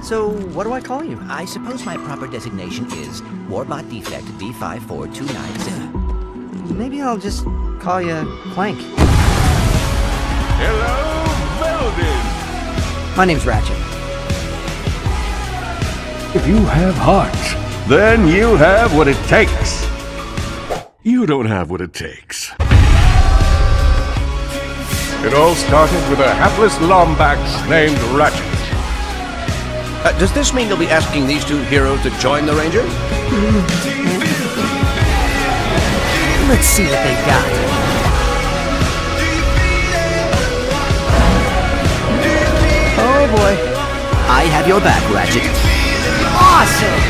So, what do I call you? I suppose my proper designation is Warbot Defect B54296. Maybe I'll just call you CLANK. Hello, Velden! My name's Ratchet. If you have heart, then you have what it takes. You don't have what it takes. It all started with a hapless Lombax named Ratchet. Does this mean you'll be asking these two heroes to join the Rangers? Let's see what they've got. Oh boy. I have your back, Ratchet. Awesome!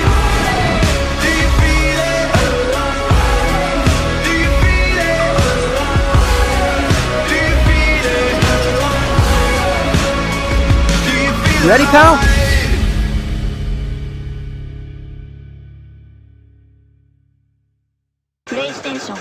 Ready, pal? PlayStation.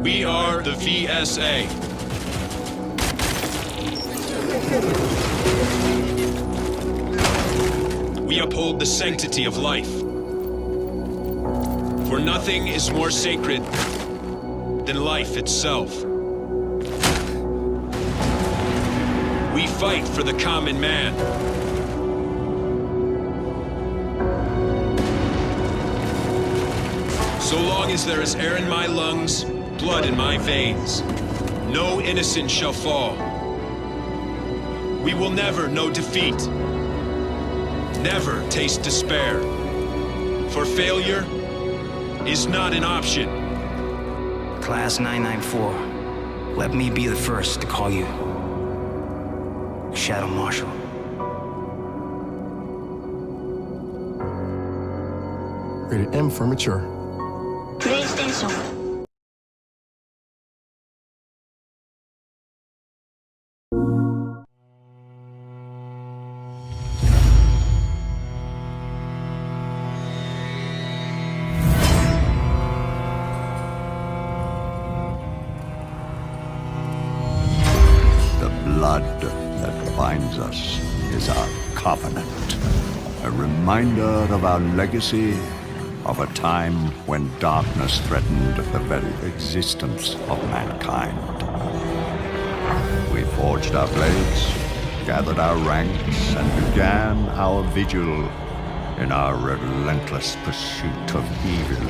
We are the VSA. We uphold the sanctity of life. For nothing is more sacred than life itself. We fight for the common man. So long as there is air in my lungs, blood in my veins, no innocent shall fall. We will never know defeat, never taste despair, for failure is not an option. Class 994, let me be the first to call you Shadow Marshal. Rated M for mature. PlayStation. The blood that binds us is our covenant, a reminder of our legacy, of a time when darkness threatened the very existence of mankind. We forged our blades, gathered our ranks, and began our vigil in our relentless pursuit of evil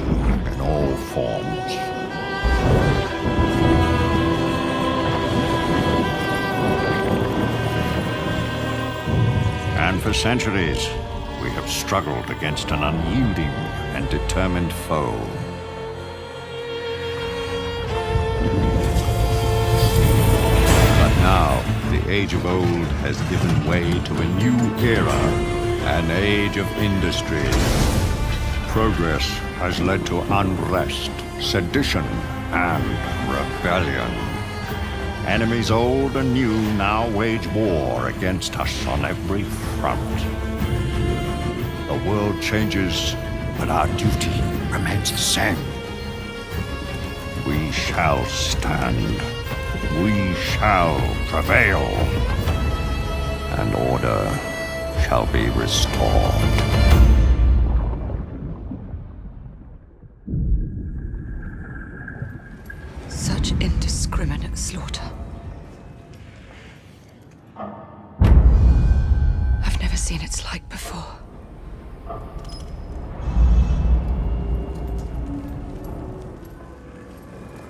in all forms. And for centuries, we have struggled against an unyielding and determined foe. But now, the age of old has given way to a new era, an age of industry. Progress has led to unrest, sedition, and rebellion. Enemies old and new now wage war against us on every front. The world changes, but our duty remains the same. We shall stand. We shall prevail. And order shall be restored. Such indiscriminate slaughter. I've never seen its like before.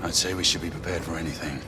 I'd say we should be prepared for anything.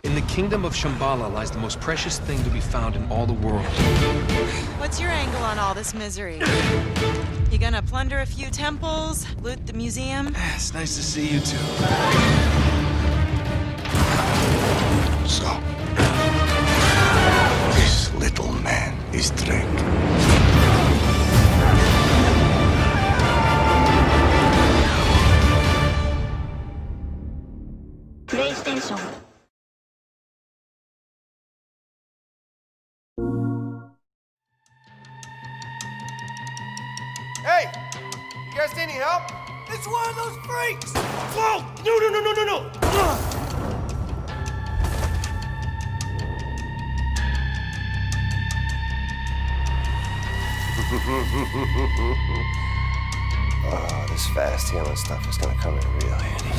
In the kingdom of Shambhala lies the most precious thing to be found in all the world. What's your angle on all this misery? You gonna plunder a few temples, loot the museum? It's nice to see you two. So, this little man is Drake. PlayStation. Hey! You guys need any help? It's one of those freaks! Whoa! No! Oh, this fast healing stuff is gonna come in real handy.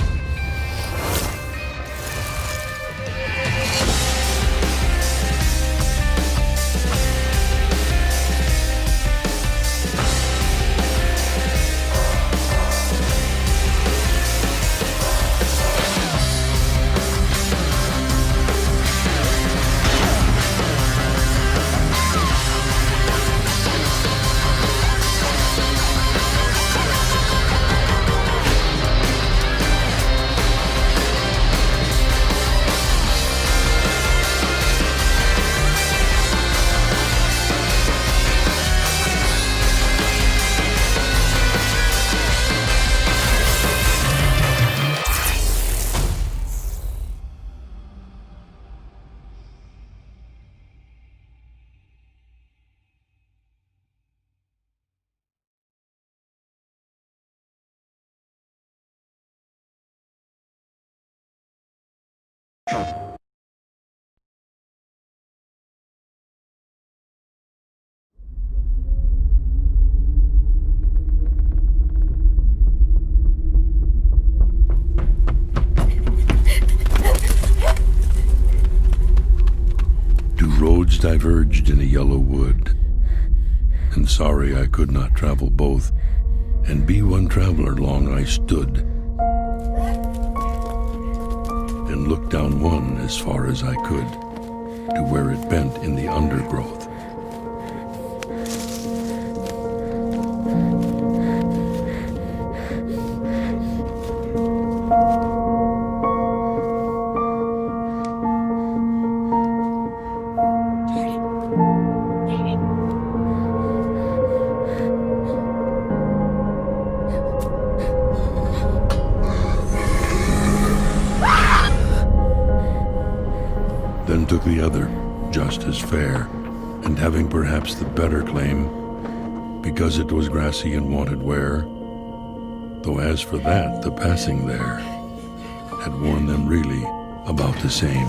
Two roads diverged in a yellow wood, and sorry I could not travel both, and be one traveler long I stood, and looked down one as far as I could, to where it bent in the undergrowth. Then took the other, just as fair, and having perhaps the better claim, because it was grassy and wanted wear, though as for that, the passing there had worn them really about the same.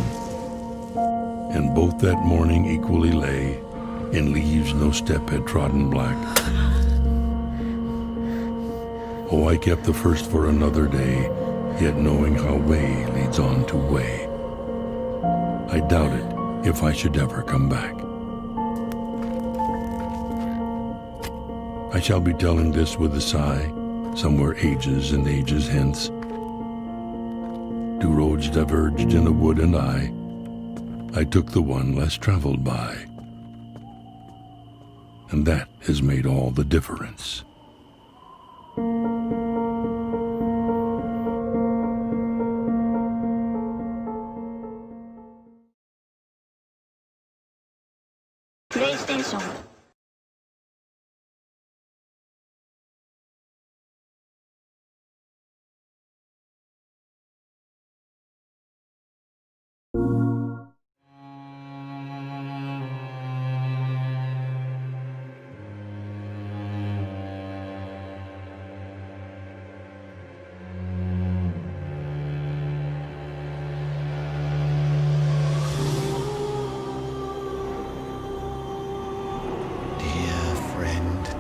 And both that morning equally lay, in leaves no step had trodden black. Oh, I kept the first for another day, yet knowing how way leads on to way. I doubted if I should ever come back. I shall be telling this with a sigh, somewhere ages and ages hence. Two roads diverged in a wood, and I took the one less traveled by. And that has made all the difference. PlayStation.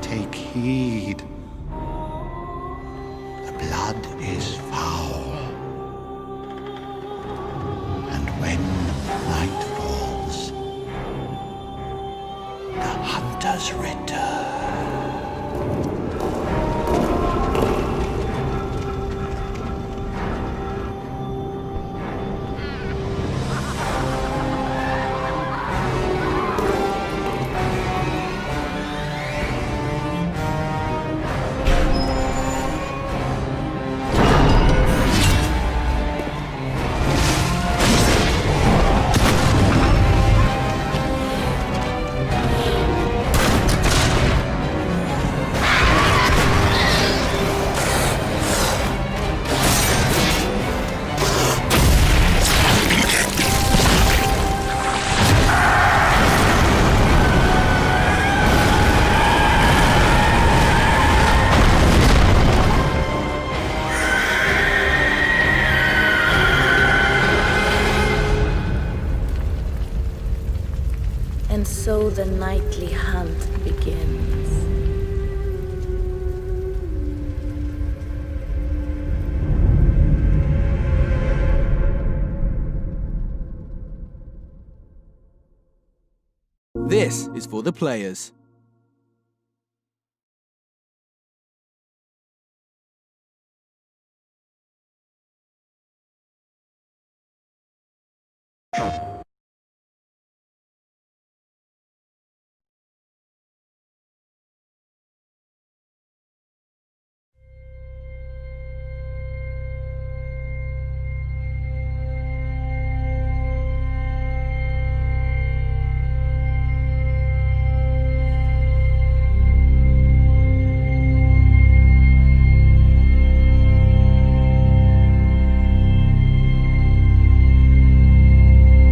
Take heed. The blood is foul. And when night falls, the hunters return. And so the nightly hunt begins. This is for the players.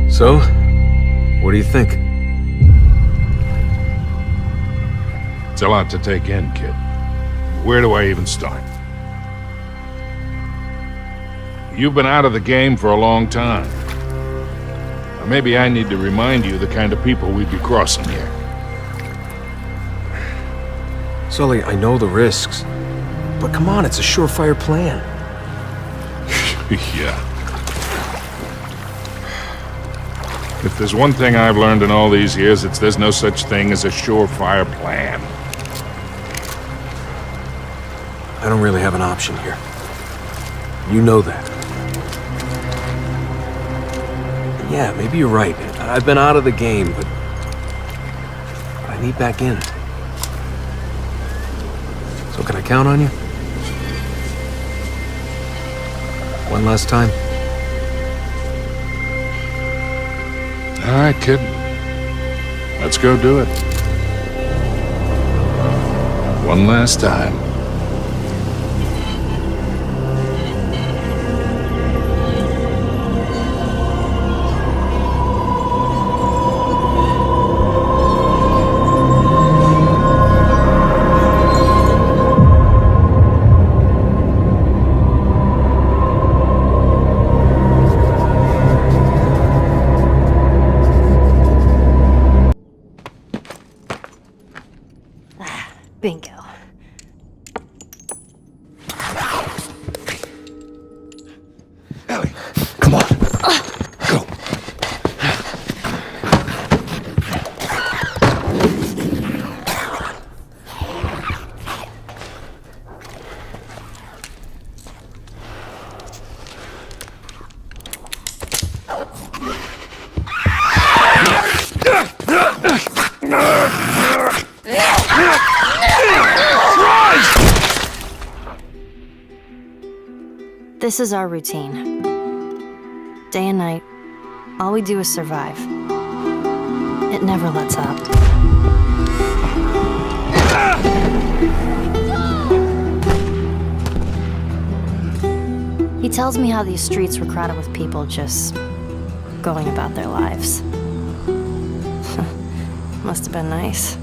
So, what do you think? It's a lot to take in, kid. Where do I even start? You've been out of the game for a long time. Or maybe I need to remind you the kind of people we'd be crossing here. Sully, I know the risks. But come on, it's a surefire plan. Yeah. If there's one thing I've learned in all these years, it's there's no such thing as a surefire plan. I don't really have an option here. You know that. And yeah, maybe you're right. I've been out of the game, but I need back in. So can I count on you? One last time? All right, kid. Let's go do it. One last time. Bingo. Ellie, come on. Go. This is our routine. Day and night, all we do is survive. It never lets up. He tells me how these streets were crowded with people just going about their lives. Must have been nice.